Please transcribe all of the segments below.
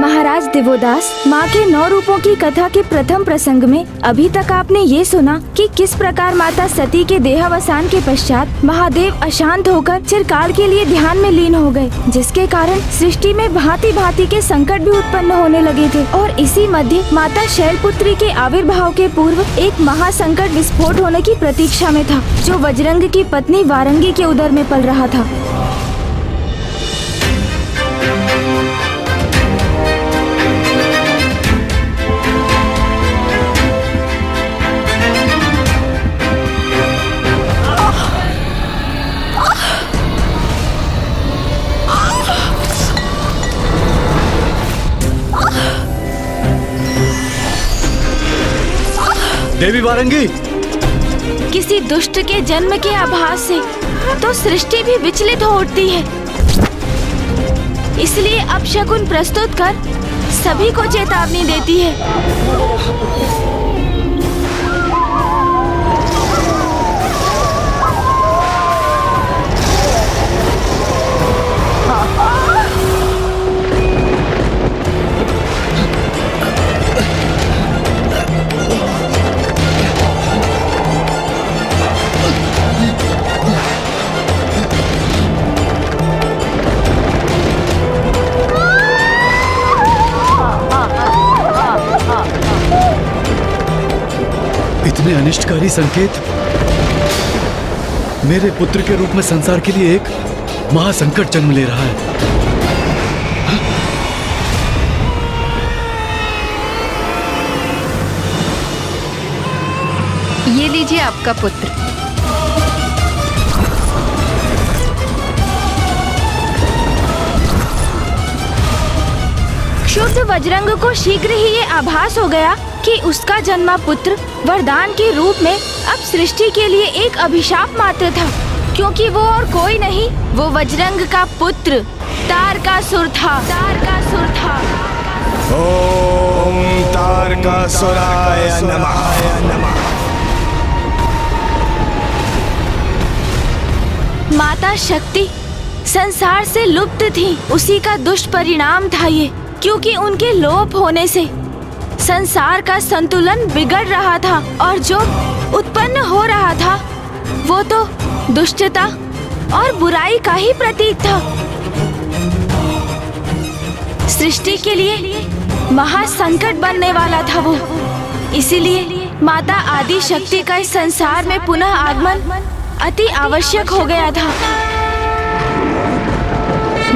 महाराज देवोदास, माँ के 9 रूपों की कथा के प्रथम प्रसंग में अभी तक आपने ये सुना कि किस प्रकार माता सती के देहावसान के पश्चात महादेव अशांत होकर चिरकाल के लिए ध्यान में लीन हो गए, जिसके कारण सृष्टि में भांति भांति के संकट भी उत्पन्न होने लगे थे। और इसी मध्य माता शैलपुत्री के आविर्भाव के पूर्व एक महासंकट विस्फोट होने की प्रतीक्षा में था, जो वज्रंग की पत्नी वारंगी के उदर में पल रहा था। देवी वारंगी, किसी दुष्ट के जन्म के आभास से तो सृष्टि भी विचलित हो उठती है, इसलिए अपशकुन प्रस्तुत कर सभी को चेतावनी देती है। इतने अनिष्टकारी संकेत मेरे पुत्र के रूप में संसार के लिए एक महासंकट जन्म ले रहा है। ये लीजिए आपका पुत्र। क्षुब्ध वज्रंग को शीघ्र ही ये आभास हो गया कि उसका जन्मा पुत्र वरदान के रूप में अब सृष्टि के लिए एक अभिशाप मात्र था, क्योंकि वो और कोई नहीं, वो वज्रंग का पुत्र तारकासुर था। ओम तारकासुराय नमः। माता शक्ति संसार से लुप्त थी, उसी का दुष्परिणाम था ये, क्योंकि उनके लोप होने से संसार का संतुलन बिगड़ रहा था और जो उत्पन्न हो रहा था वो तो दुष्टता और बुराई का ही प्रतीक था। सृष्टि के लिए महासंकट बनने वाला था वो, इसीलिए माता आदि शक्ति का इस संसार में पुनः आगमन अति आवश्यक हो गया था।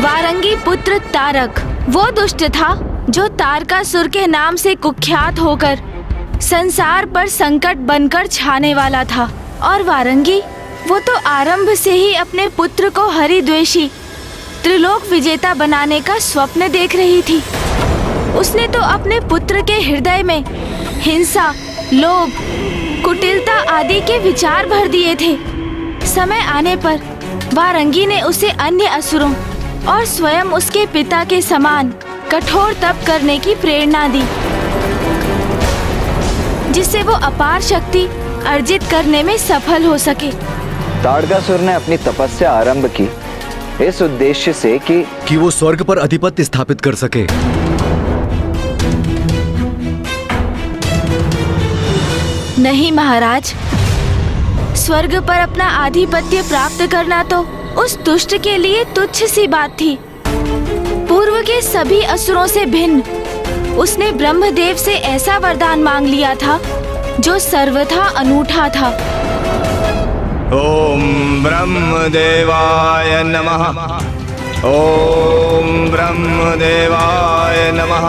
वारंगी पुत्र तारक वो दुष्ट था जो तारकासुर के नाम से कुख्यात होकर संसार पर संकट बनकर छाने वाला था। और वारंगी वो तो आरंभ से ही अपने पुत्र को हरिद्वेषी त्रिलोक विजेता बनाने का स्वप्न देख रही थी। उसने तो अपने पुत्र के हृदय में हिंसा, लोभ, कुटिलता आदि के विचार भर दिए थे। समय आने पर वारंगी ने उसे अन्य असुरों और स्वयं उसके पिता के समान कठोर तप करने की प्रेरणा दी, जिससे वो अपार शक्ति अर्जित करने में सफल हो सके। तारकासुर ने अपनी तपस्या आरंभ की इस उद्देश्य से कि वो स्वर्ग पर अधिपत्य स्थापित कर सके। नहीं महाराज, स्वर्ग पर अपना आधिपत्य प्राप्त करना तो उस दुष्ट के लिए तुच्छ सी बात थी। पूर्व के सभी असुरों से भिन्न उसने ब्रह्मदेव से ऐसा वरदान मांग लिया था जो सर्वथा अनूठा था। ओम ब्रह्मदेवाय नमः। ओम ब्रह्मदेवाय नमः।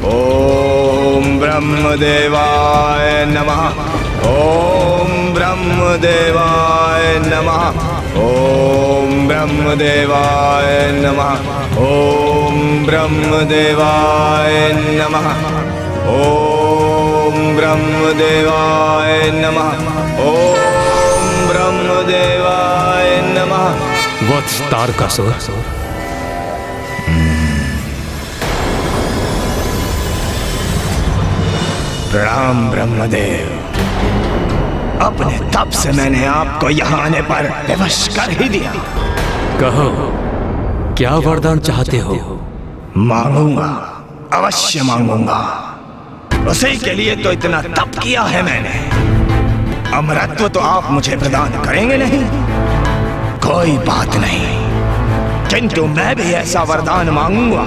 ओम ब्रह्मदेवाय नमः। ओम ब्रह्मदेवाय नमः। ओम ब्रह्मदेवाय नमः। ओम ब्रह्मदेवाय नमः। ओम ब्रह्मदेवाय नमः। ओम ब्रह्मदेवाय नमः। वत्स तारकासुर, प्रणाम ब्रह्मदेव। अपने तप से मैंने आपको यहाँ आने पर विवश कर ही दिया। कहो क्या वरदान चाहते हो? मांगूंगा अवश्य मांगूंगा। उसी के लिए तो इतना तप किया है मैंने। अमरत्व तो आप मुझे प्रदान करेंगे नहीं, कोई बात नहीं, किंतु मैं भी ऐसा वरदान मांगूंगा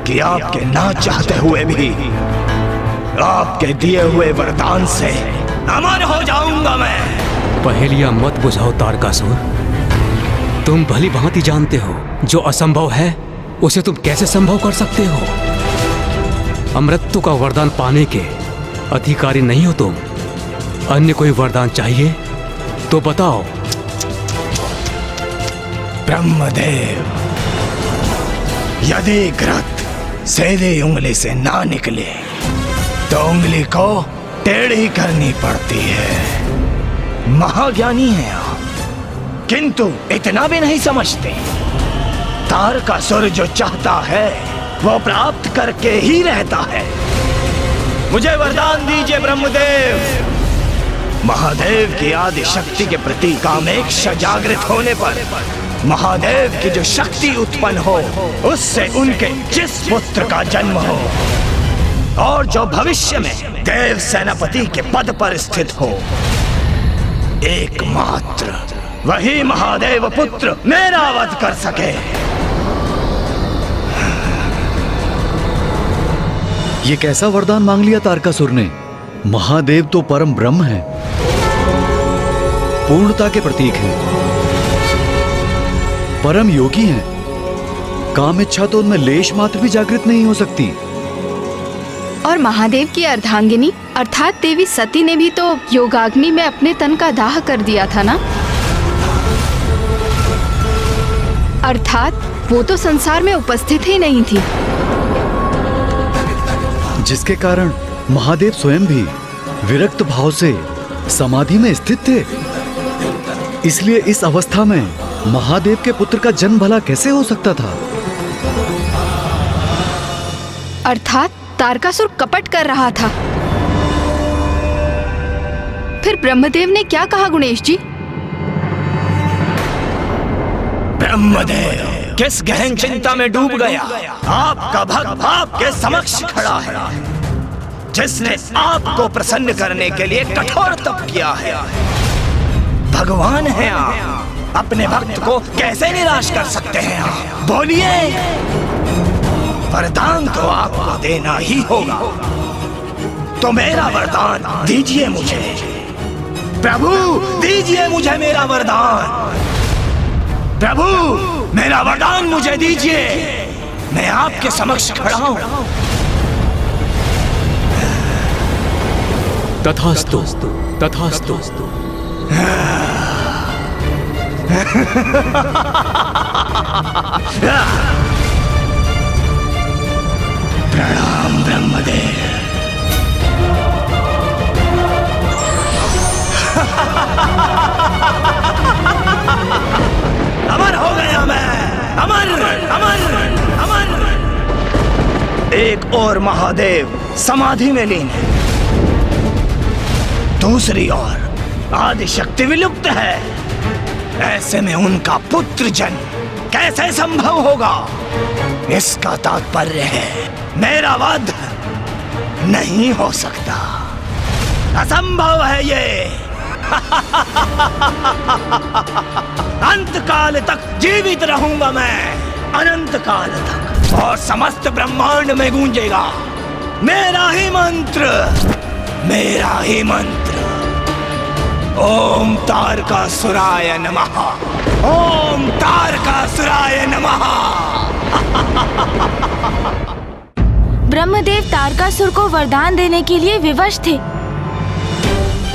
कि आपके ना चाहते हुए भी आपके दिए हुए वरदान से अमर हो जाऊंगा मैं। पहेलियां मत बुझाओ तारकासुर। तुम भली भांति जानते हो जो असंभव है उसे तुम कैसे संभव कर सकते हो। अमृत्यु का वरदान पाने के अधिकारी नहीं हो तुम। अन्य कोई वरदान चाहिए तो बताओ। ब्रह्मदेव, यदि घृत सीधी उंगली से ना निकले तो उंगली को टेढ़ी करनी पड़ती है। महाज्ञानी हैं आप, किंतु इतना भी नहीं समझते। तारकासुर जो चाहता है वो प्राप्त करके ही रहता है। मुझे वरदान दीजिए ब्रह्मदेव। महादेव की आदि शक्ति के प्रति कामेक्षा जागृत होने पर महादेव की जो शक्ति उत्पन्न हो उससे उनके जिस पुत्र का जन्म हो और जो भविष्य में देव सेनापति के पद पर स्थित हो, एकमात्र वही महादेव पुत्र मेरा वध कर सके। ये कैसा वरदान मांग लिया तारकासुर ने? महादेव तो परम ब्रह्म है, पूर्णता के प्रतीक हैं, परम योगी हैं। काम इच्छा तो उनमें लेश मात्र भी जागृत नहीं हो सकती। और महादेव की अर्धांगिनी अर्थात देवी सती ने भी तो योगाग्नि में अपने तन का दाह कर दिया था ना। अर्थात वो तो संसार में उपस्थित ही नहीं थी, जिसके कारण महादेव स्वयं भी विरक्त भाव से समाधि में स्थित थे। इसलिए इस अवस्था में महादेव के पुत्र का जन्म भला कैसे हो सकता था? अर्थात तारकासुर कपट कर रहा था। फिर ब्रह्मदेव ने क्या कहा गुणेश जी? ब्रह्मदेव किस गहन चिंता में डूब गया। आपका भक्त आपके समक्ष खड़ा है, जिसने आपको प्रसन्न करने के लिए कठोर तप किया है। भगवान हैं आप, अपने भक्त को कैसे निराश कर सकते हैं आप? बोलिए, वरदान तो आपको देना ही होगा, तो मेरा वरदान दीजिए मुझे। प्रभु दीजिए मुझे मेरा वरदान। प्रभु मेरा वरदान मुझे दीजिए, मैं आपके समक्ष खड़ा हूं। तथास्तु, तथास्तु। प्रणाम ब्रह्मदेव। अमर हो गया मैं, अमर अमर अमर। एक और महादेव समाधि में लीन है, दूसरी ओर आदि शक्ति विलुप्त है। ऐसे में उनका पुत्र जन्म कैसे संभव होगा? इसका तात्पर्य है मेरा वध नहीं हो सकता, असंभव है ये। अंत काल तक जीवित रहूंगा मैं, अनंत काल तक, और समस्त ब्रह्मांड में गूंजेगा मेरा ही मंत्र, मेरा ही मंत्र। ओम तारकासुराय नमः, ओम तारकासुराय नमः। ब्रह्मदेव तारकासुर को वरदान देने के लिए विवश थे,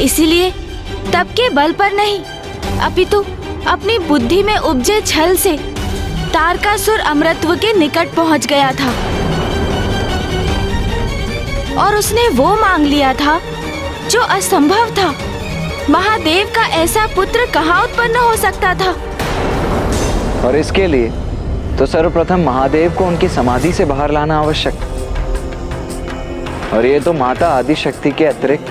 इसीलिए तप के बल पर नहीं अपितु अपनी बुद्धि में उपजे छल से तारकासुर अमृतत्व के निकट पहुंच गया था और उसने वो मांग लिया था जो असंभव था। महादेव का ऐसा पुत्र कहाँ उत्पन्न हो सकता था? और इसके लिए तो सर्वप्रथम महादेव को उनकी समाधि से बाहर लाना आवश्यक था, और ये तो माता आदि शक्ति के अतिरिक्त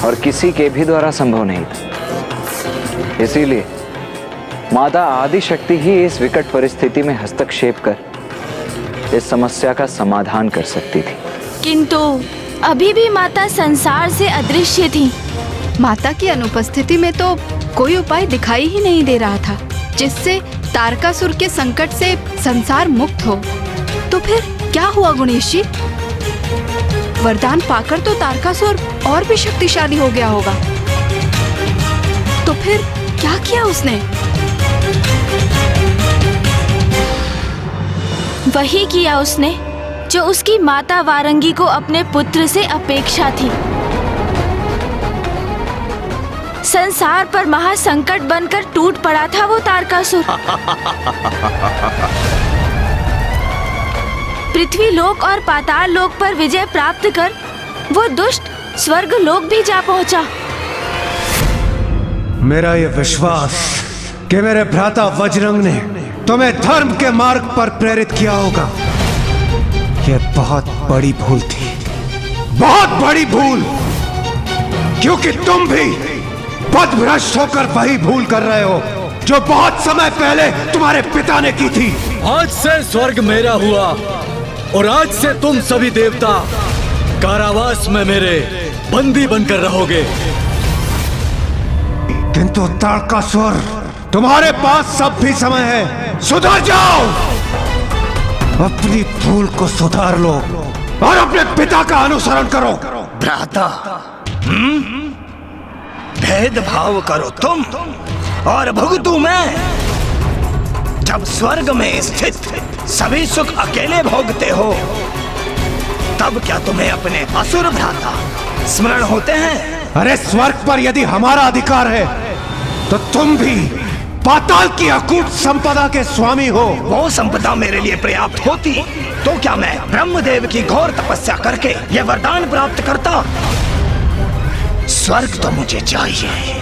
और किसी के भी द्वारा संभव नहीं था। इसीलिए माता आदि शक्ति ही इस विकट परिस्थिति में हस्तक्षेप कर इस समस्या का समाधान कर सकती थी। किंतु अभी भी माता संसार से अदृश्य थी। माता की अनुपस्थिति में तो कोई उपाय दिखाई ही नहीं दे रहा था जिससे तारकासुर के संकट से संसार मुक्त हो। तो फिर क्या हुआ गणेश जी? वरदान पाकर तो तारकासुर और भी शक्तिशाली हो गया होगा। तो फिर क्या किया उसने? वही किया उसने जो उसकी माता वारंगी को अपने पुत्र से अपेक्षा थी। संसार पर महासंकट बनकर टूट पड़ा था वो तारकासुर। पृथ्वी लोक और पाताल लोक पर विजय प्राप्त कर वो दुष्ट स्वर्ग लोक भी जा पहुंचा। मेरा ये विश्वास कि मेरे भ्राता वज्रंग ने तुम्हें धर्म के मार्ग पर प्रेरित किया होगा, ये बहुत बड़ी भूल थी, बहुत बड़ी भूल। क्योंकि तुम भी पथभ्रष्ट होकर वही भूल कर रहे हो जो बहुत समय पहले तुम्हारे पिता ने की थी। आज से स्वर्ग मेरा हुआ और आज से तुम सभी देवता कारावास में मेरे बंदी बनकर रहोगे। किंतु तारकासुर, तुम्हारे पास सब भी समय है, सुधर जाओ, अपनी भूल को सुधार लो और अपने पिता का अनुसरण करो। भ्राता, भेदभाव करो तुम और भुगतू मैं। जब स्वर्ग में स्थित सभी सुख अकेले भोगते हो, तब क्या तुम्हें अपने असुर भ्राता स्मरण होते हैं? अरे स्वर्ग पर यदि हमारा अधिकार है तो तुम भी पाताल की अकूट संपदा के स्वामी हो। वो संपदा मेरे लिए पर्याप्त होती तो क्या मैं ब्रह्मदेव की घोर तपस्या करके यह वरदान प्राप्त करता? स्वर्ग तो मुझे चाहिए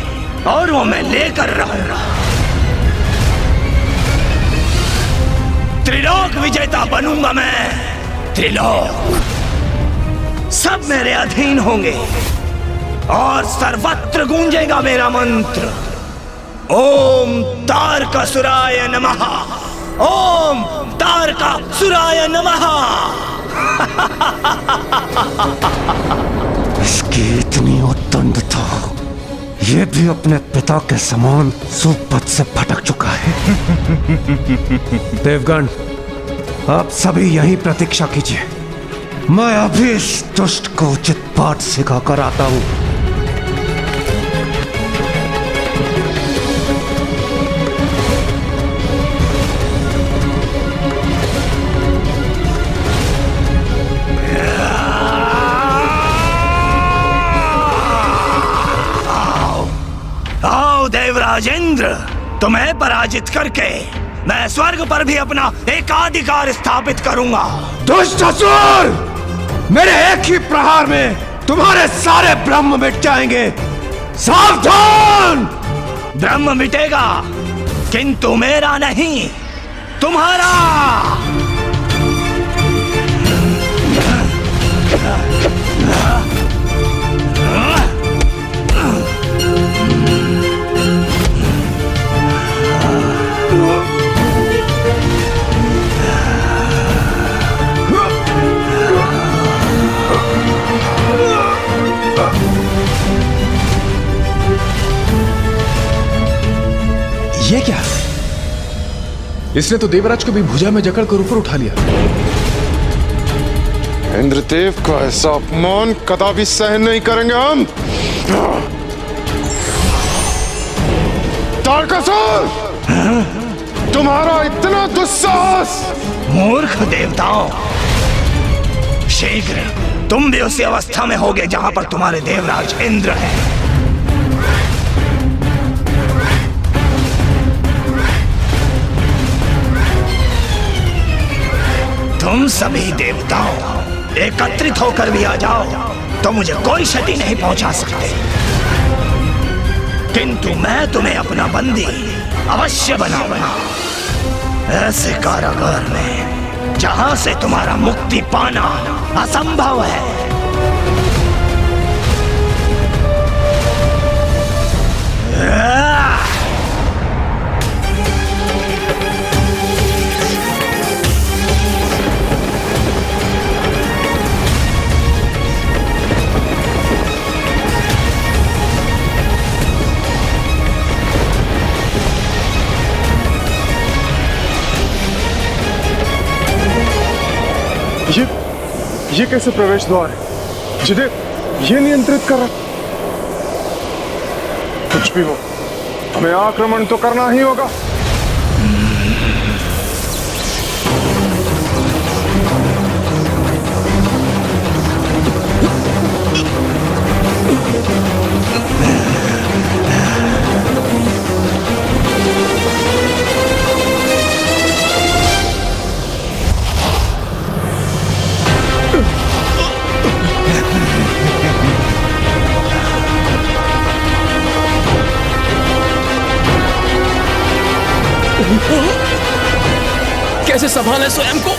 और वो मैं लेकर रहूंगा। त्रिलोक विजेता बनूंगा मैं। त्रिलोक सब मेरे अधीन होंगे और सर्वत्र गूंजेगा मेरा मंत्र, ओम तारकासुराय नमः, ओम तारकासुराय नमः। इसकी इतनी उद्दंडता, ये भी अपने पिता के समान सुपथ से भटक चुका है। देवगण, आप सभी यहीं प्रतीक्षा कीजिए, मैं अभी इस दुष्ट को उचित पाठ सिखा कर आता हूं। देवराजेंद्र, तुम्हें पराजित करके मैं स्वर्ग पर भी अपना एकाधिकार स्थापित करूंगा। दुष्ट असुर, मेरे एक ही प्रहार में तुम्हारे सारे ब्रह्म मिट जाएंगे। सावधान! ब्रह्म मिटेगा किंतु मेरा नहीं, तुम्हारा। ये क्या? इसने तो देवराज को भी भुजा में जकड़कर ऊपर उठा लिया। इंद्रदेव का ऐसा अपमान कदापि सहन नहीं करेंगे हम। तारकासुर, तुम्हारा इतना दुस्साहस! मूर्ख देवताओं, शीघ्र तुम भी उसी अवस्था में होगे जहां पर तुम्हारे देवराज इंद्र हैं। तुम सभी देवताओं एकत्रित होकर भी आ जाओ तो मुझे कोई क्षति नहीं पहुंचा सकते, किंतु मैं तुम्हें अपना बंदी अवश्य बनाऊंगा, ऐसे कारागार में जहां से तुम्हारा मुक्ति पाना असंभव है। ये कैसे प्रवेश द्वार है जिन्हें ये नियंत्रित कर रहा? कुछ भी हो, हमें आक्रमण तो करना ही होगा। कैसे संभाले स्वयं को?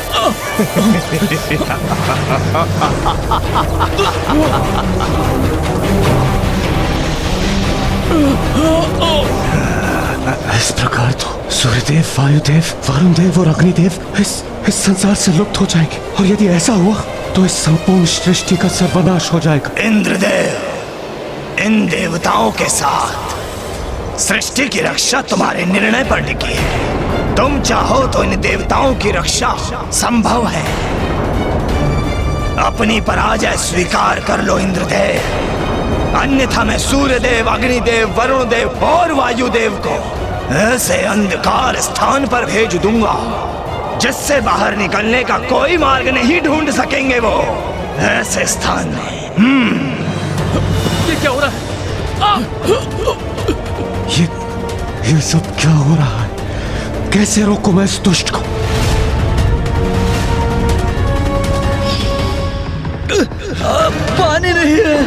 इस प्रकार तो सूर्यदेव, वायुदेव, वरुण देव और अग्निदेव इस संसार से लुप्त हो जाएंगे, और यदि ऐसा हुआ तो इस संपूर्ण सृष्टि का सर्वनाश हो जाएगा। इंद्रदेव, इन देवताओं के साथ सृष्टि की रक्षा तुम्हारे निर्णय पर टिकी है। तुम चाहो तो इन देवताओं की रक्षा संभव है। अपनी पराजय स्वीकार कर लो इंद्रदेव, अन्यथा मैं सूर्यदेव, अग्निदेव, वरुण देव और वायुदेव को ऐसे अंधकार स्थान पर भेज दूंगा जिससे बाहर निकलने का कोई मार्ग नहीं ढूंढ सकेंगे वो। ऐसे स्थान में ये क्या हो रहा है? ये सब क्या हो रहा है? कैसे रोकूं मैं इस दुष्ट को? पानी नहीं है,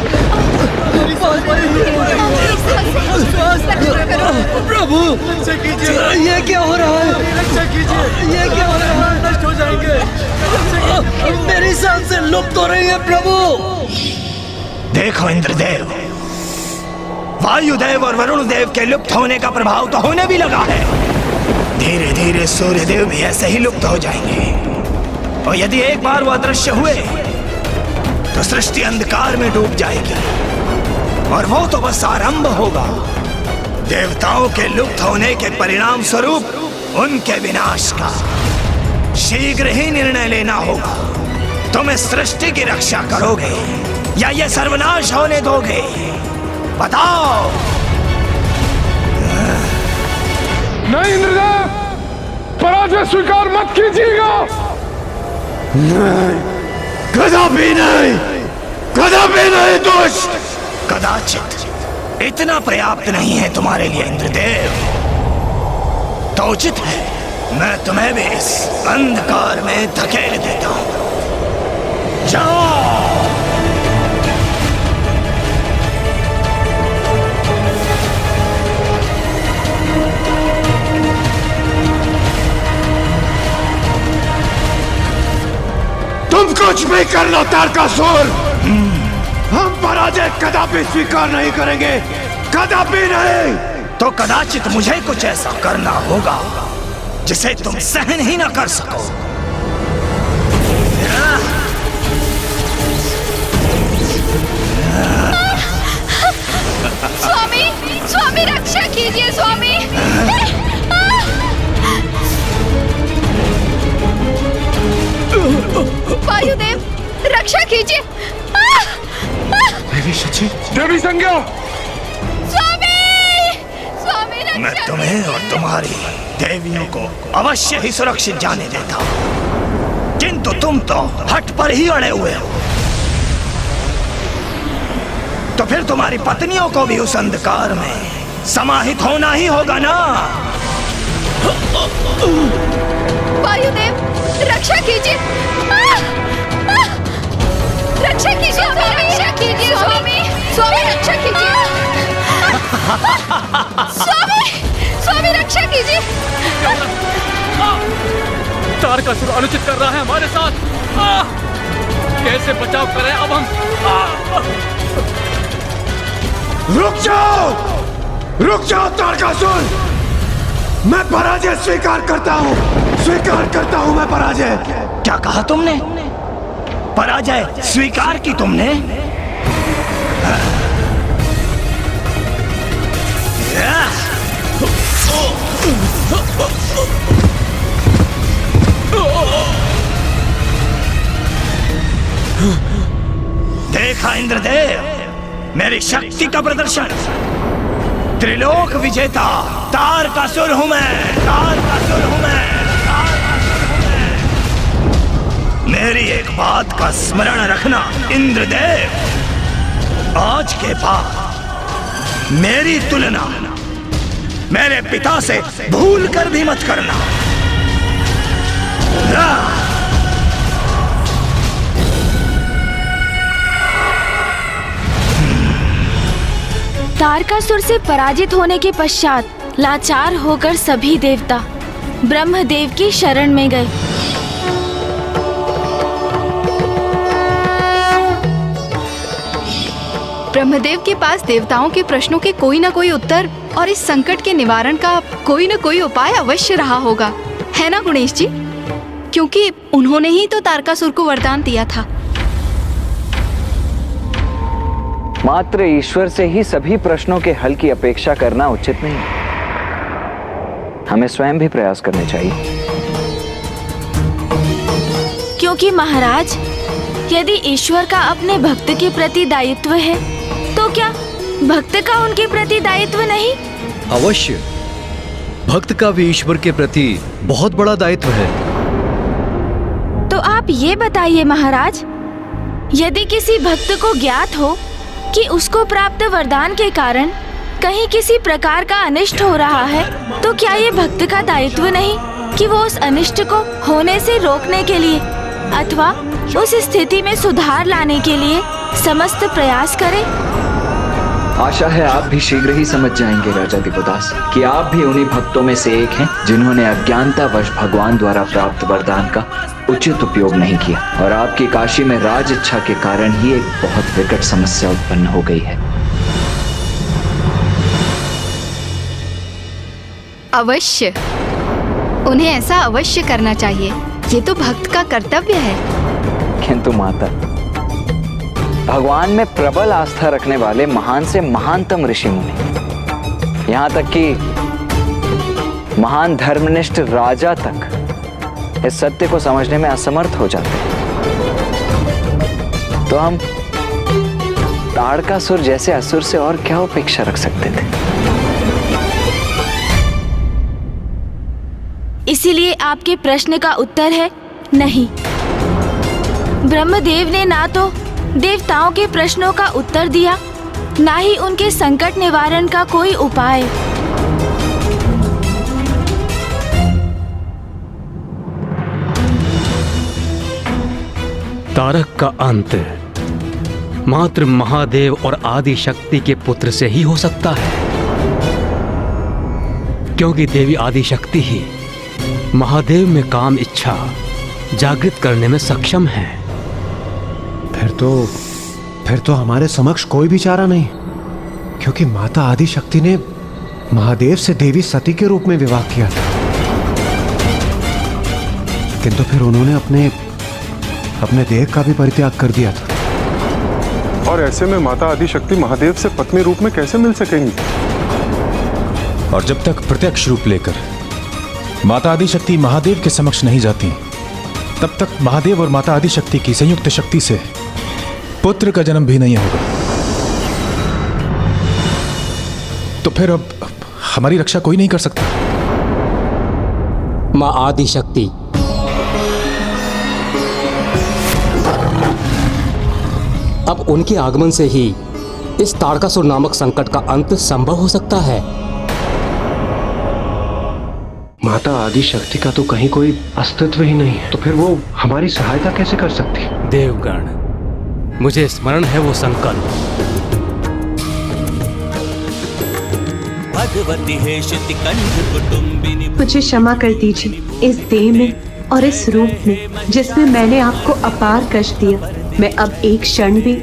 प्रभु, ये क्या हो रहा है? ये क्या हो रहा है? नष्ट हो जाएंगे, मेरी सांसें लुप्त हो रही है प्रभु। देखो इंद्रदेव, वायुदेव और वरुण देव के लुप्त होने का प्रभाव तो होने भी लगा है। धीरे धीरे सूर्यदेव भी ऐसे ही लुप्त हो जाएंगे, और यदि एक बार वो अदृश्य हुए तो सृष्टि अंधकार में डूब जाएगी, और वो तो बस आरंभ होगा। देवताओं के लुप्त होने के परिणाम स्वरूप उनके विनाश का शीघ्र ही निर्णय लेना होगा। तुम इस सृष्टि की रक्षा करोगे या ये सर्वनाश होने दोगे? बताओ। नहीं इंद्रदेव, पराजय स्वीकार मत कीजिएगा। नहीं, कदापि नहीं, कदापि नहीं दुष्ट। कदाचित इतना पर्याप्त नहीं है तुम्हारे लिए इंद्रदेव, तो उचित है मैं तुम्हें भी इस अंधकार में धकेल देता हूं। जाओ। तुम कुछ भी कर लो तारकासुर, हम पराजय कदापि स्वीकार नहीं करेंगे, कदापि नहीं। तो कदाचित मुझे कुछ ऐसा करना होगा जिसे तुम सहन ही ना कर सको। स्वामी, स्वामी रक्षा कीजिए स्वामी। वायुदेव रक्षा कीजिए। देवी शची, देवी संज्ञा, स्वामी, स्वामी रक्षा। मैं तुम्हें और तुम्हारी देवियों को अवश्य ही सुरक्षित जाने देता हूं, किंतु तुम तो हट पर ही अड़े हुए हो। तो फिर तुम्हारी पत्नियों को भी उस अंधकार में समाहित होना ही होगा ना। वायुदेव रक्षा कीजिए। रक्षा कीजिए स्वामी, रक्षा कीजिए स्वामी, स्वामी रक्षा कीजिए। स्वामी, स्वामी रक्षा कीजिए। तारकासुर अनुचित कर रहा है हमारे साथ। कैसे बचाव करें अब हम? रुक जाओ, रुक जाओ तारकासुर, मैं पराजय स्वीकार करता हूँ, स्वीकार करता हूँ मैं पराजय। क्या कहा तुमने? पराजय स्वीकार की तुमने? इंद्रदेव, मेरी शक्ति का प्रदर्शन। त्रिलोक विजेता तारकासुर हूं मैं, तारकासुर हूं मैं, तारकासुर हूं मैं। मेरी एक बात का स्मरण रखना इंद्रदेव, आज के बाद मेरी तुलना मेरे पिता से भूल कर भी मत करना। तारकासुर से पराजित होने के पश्चात लाचार होकर सभी देवता ब्रह्मदेव की शरण में गए। ब्रह्मदेव के पास देवताओं के प्रश्नों के कोई ना कोई उत्तर और इस संकट के निवारण का कोई ना कोई उपाय अवश्य रहा होगा, है ना गणेश जी? क्योंकि उन्होंने ही तो तारकासुर को वरदान दिया था। मात्र ईश्वर से ही सभी प्रश्नों के हल की अपेक्षा करना उचित नहीं। हमें स्वयं भी प्रयास करने चाहिए। क्योंकि महाराज, यदि ईश्वर का अपने भक्त के प्रति दायित्व है, तो क्या भक्त का उनके प्रति दायित्व नहीं? अवश्य, भक्त का भी ईश्वर के प्रति बहुत बड़ा दायित्व है। तो आप ये बताइए महाराज, यदि किसी भक्त को ज्ञात हो कि उसको प्राप्त वरदान के कारण कहीं किसी प्रकार का अनिष्ट हो रहा है, तो क्या ये भक्त का दायित्व नहीं कि वो उस अनिष्ट को होने से रोकने के लिए अथवा उस स्थिति में सुधार लाने के लिए समस्त प्रयास करे? आशा है आप भी शीघ्र ही समझ जाएंगे राजा दिवोदास कि आप भी उन्हीं भक्तों में से एक हैं जिन्होंने अज्ञानतावश भगवान द्वारा प्राप्त वरदान का उचित उपयोग नहीं किया, और आपकी काशी में राज इच्छा के कारण ही एक बहुत विकट समस्या उत्पन्न हो गई है। अवश्य, उन्हें ऐसा अवश्य करना चाहिए, ये तो भक्त का कर्तव्य है। किंतु माता, भगवान में प्रबल आस्था रखने वाले महान से महानतम ऋषि मुनि, यहाँ तक कि महान धर्मनिष्ठ राजा तक इस सत्य को समझने में असमर्थ हो जाते हैं, तो हम तारकासुर जैसे असुर से और क्या अपेक्षा रख सकते थे? इसीलिए आपके प्रश्न का उत्तर है नहीं। ब्रह्मदेव ने ना तो देवताओं के प्रश्नों का उत्तर दिया, ना ही उनके संकट निवारण का कोई उपाय। तारक का अंत मात्र महादेव और आदि शक्ति के पुत्र से ही हो सकता है, क्योंकि देवी आदि शक्ति ही महादेव में काम इच्छा जागृत करने में सक्षम है। फिर तो हमारे समक्ष कोई भी चारा नहीं, क्योंकि माता आदि शक्ति ने महादेव से देवी सती के रूप में विवाह किया था, किंतु फिर उन्होंने अपने देह का भी परित्याग कर दिया था। और ऐसे में माता आदि शक्ति महादेव से पत्नी रूप में कैसे मिल सकेंगी? और जब तक प्रत्यक्ष रूप लेकर माता आदि शक्ति महादेव के समक्ष नहीं जाती, तब तक महादेव और माता आदि शक्ति की संयुक्त शक्ति से पुत्र का जन्म भी नहीं होगा। तो फिर अब हमारी रक्षा कोई नहीं कर सकता। मां आदि शक्ति अब उनके आगमन से ही इस तारकासुर नामक संकट का अंत संभव हो सकता है। माता आदि शक्ति का तो कहीं कोई अस्तित्व ही नहीं है, तो फिर वो हमारी सहायता कैसे कर सकती? देवगण, मुझे स्मरण है वो संकल्प। मुझे क्षमा कर दीजिए इस देह में और इस रूप में जिसमें मैंने आपको अपार कष्ट दिया। मैं अब एक क्षण भी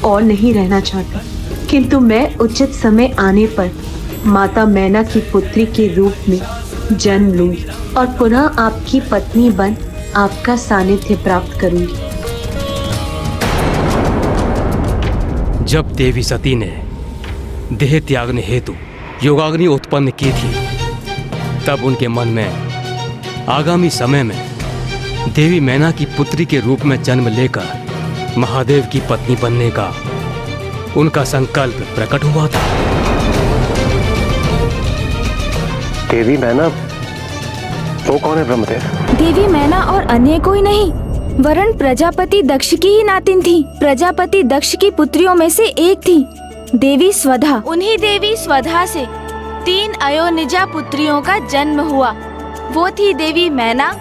और नहीं रहना चाहता, किंतु मैं उचित समय आने पर माता मैना की पुत्री के रूप में जन्म लूंगी और पुनः आपकी पत्नी बन आपका सानिध्य प्राप्त करूंगी। जब देवी सती ने देह त्यागने हेतु योगाग्नि उत्पन्न की थी, तब उनके मन में आगामी समय में देवी मैना की पुत्री के रूप में जन्म लेकर महादेव की पत्नी बनने का उनका संकल्प प्रकट हुआ था। देवी मैना, वो कौन है ब्रह्मदेव? देवी मैना और अन्य कोई नहीं, वरन प्रजापति दक्ष की ही नातिन थी। प्रजापति दक्ष की पुत्रियों में से एक थी देवी स्वधा। उन्हीं देवी स्वधा से 3 अयोनिजा पुत्रियों का जन्म हुआ। वो थी देवी मैना,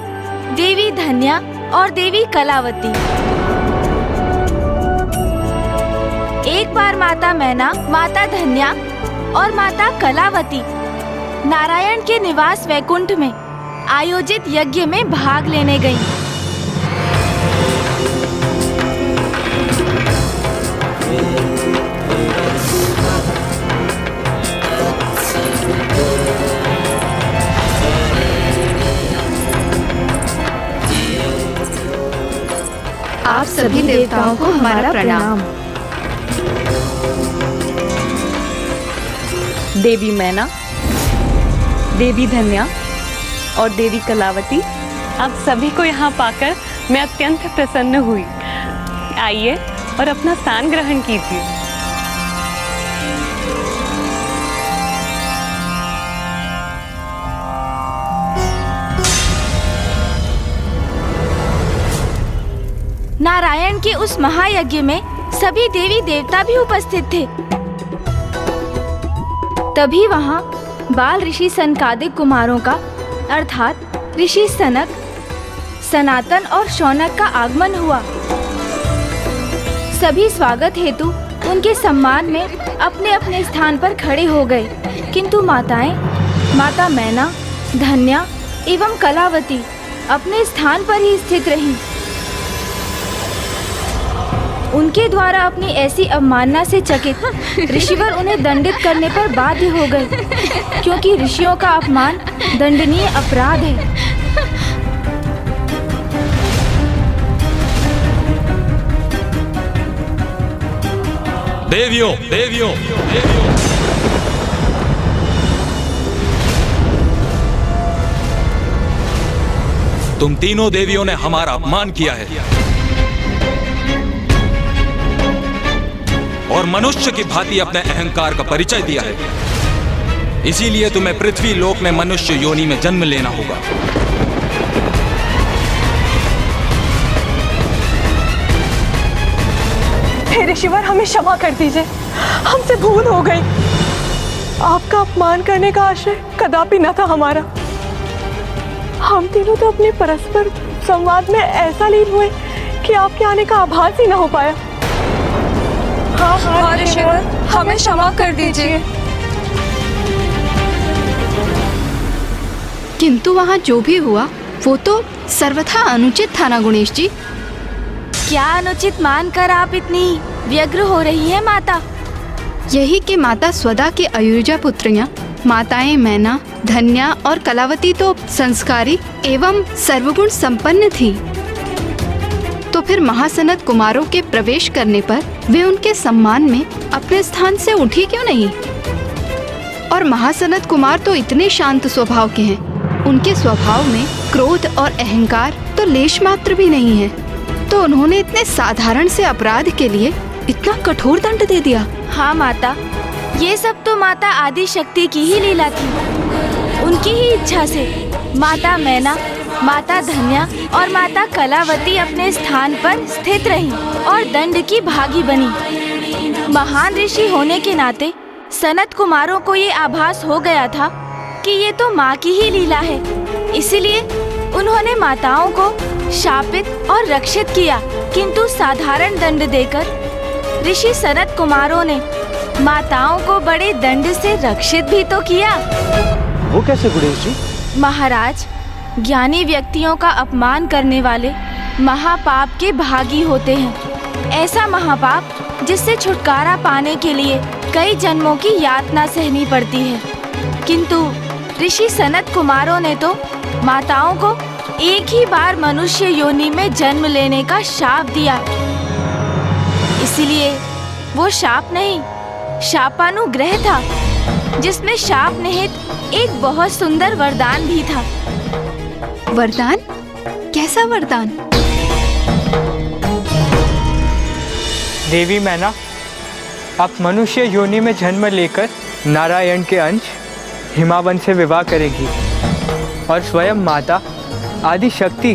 देवी धन्या और देवी कलावती। एक बार माता मैना, माता धन्या और माता कलावती नारायण के निवास वैकुंठ में आयोजित यज्ञ में भाग लेने गईं। आप सभी देवताओं को हमारा प्रणाम। देवी मैना, देवी धन्या और देवी कलावती, आप सभी को यहाँ पाकर मैं अत्यंत प्रसन्न हुई। आइए और अपना स्थान ग्रहण कीजिए। नारायण के उस महायज्ञ में सभी देवी देवता भी उपस्थित थे। तभी वहाँ बाल ऋषि सनकादिक कुमारों का अर्थात ऋषि सनक, सनातन और शौनक का आगमन हुआ। सभी स्वागत हेतु उनके सम्मान में अपने अपने स्थान पर खड़े हो गए, किंतु माताएं, माता मैना, धन्या एवं कलावती अपने स्थान पर ही स्थित रहीं। उनके द्वारा अपनी ऐसी अवमानना से चकित ऋषिवर उन्हें दंडित करने पर बाध्य हो गए, क्योंकि ऋषियों का अपमान दंडनीय अपराध है। देवियों, देवियों, देवियों, तुम तीनों देवियों ने हमारा अपमान किया है और मनुष्य की भांति अपने अहंकार का परिचय दिया है। इसीलिए तुम्हें पृथ्वी लोक में मनुष्य योनि में जन्म लेना होगा। हे ऋषिवर, हमें क्षमा कर दीजिए, हमसे भूल हो गई। आपका अपमान करने का आशय कदापि न था हमारा। हम तीनों तो अपने परस्पर संवाद में ऐसा लीन हुए कि आपके आने का आभास ही न हो पाया। हाँ ऋषिवर, हमें क्षमा कर दीजिए। किंतु वहाँ जो भी हुआ वो तो सर्वथा अनुचित था ना गुणेश जी? क्या अनुचित मानकर आप इतनी व्यग्र हो रही है माता? यही कि माता स्वदा के अयुजा पुत्रियां माताएं मैना, धन्या और कलावती तो संस्कारी एवं सर्वगुण संपन्न थी। तो फिर महासनत कुमारों के प्रवेश करने पर वे उनके सम्मान में अपने स्थान से उठी क्यों नहीं? और महासनत कुमार तो इतने शांत स्वभाव के हैं, उनके स्वभाव में क्रोध और अहंकार तो लेश मात्र भी नहीं है, तो उन्होंने इतने साधारण से अपराध के लिए इतना कठोर दंड दे दिया। हाँ माता, ये सब तो माता आदि शक्ति की ही लीला थी। उनकी ही इच्छा से माता मैना, माता धन्या और माता कलावती अपने स्थान पर स्थित रहीं और दंड की भागी बनी। महान ऋषि होने के नाते सनत कुमारों को ये आभास हो गया था कि ये तो माँ की ही लीला है। इसलिए उन्होंने माताओं को शापित और रक्षित किया, किंतु साधारण दंड देकर ऋषि सनत कुमारों ने माताओं को बड़े दंड से रक्षित भी तो किया। वो कैसे गुणेश जी? महाराज, ज्ञानी व्यक्तियों का अपमान करने वाले महापाप के भागी होते हैं। ऐसा महापाप जिससे छुटकारा पाने के लिए कई जन्मों की यातना सहनी पड़ती है। किंतु ऋषि सनत कुमारों ने तो माताओं को एक ही बार मनुष्य योनि में जन्म लेने का शाप दिया। इसलिए वो शाप नहीं, शापानुग्रह था, जिसमें शाप निहित एक बहुत सुंदर वरदान भी था। वरदान? कैसा वरदान? देवी मैना, आप मनुष्य योनि में जन्म लेकर नारायण के अंश हिमावन से विवाह करेगी और स्वयं माता आदि शक्ति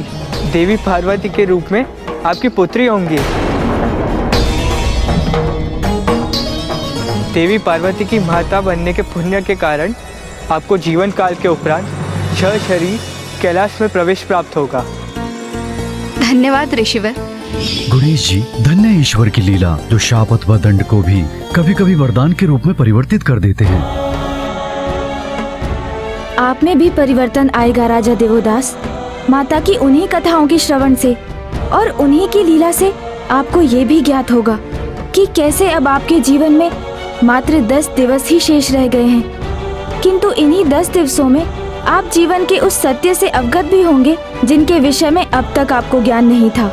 देवी पार्वती के रूप में आपकी पुत्री होंगी। देवी पार्वती की माता बनने के पुण्य के कारण आपको जीवन काल के उपरांत 6 शरीर कैलाश में प्रवेश प्राप्त होगा। धन्यवाद ऋषिवर। गणेश जी, धन्य ईश्वर की लीला जो शाप अथवा दंड को भी कभी कभी वरदान के रूप में परिवर्तित कर देते हैं। आप में भी परिवर्तन आएगा राजा देवोदास। माता की उन्हीं कथाओं की श्रवण से और उन्हीं की लीला से आपको ये भी ज्ञात होगा कि कैसे अब आपके जीवन में मात्र 10 दिवस ही शेष रह गए हैं, किंतु इन्हीं 10 दिवसों में आप जीवन के उस सत्य से अवगत भी होंगे जिनके विषय में अब तक आपको ज्ञान नहीं था।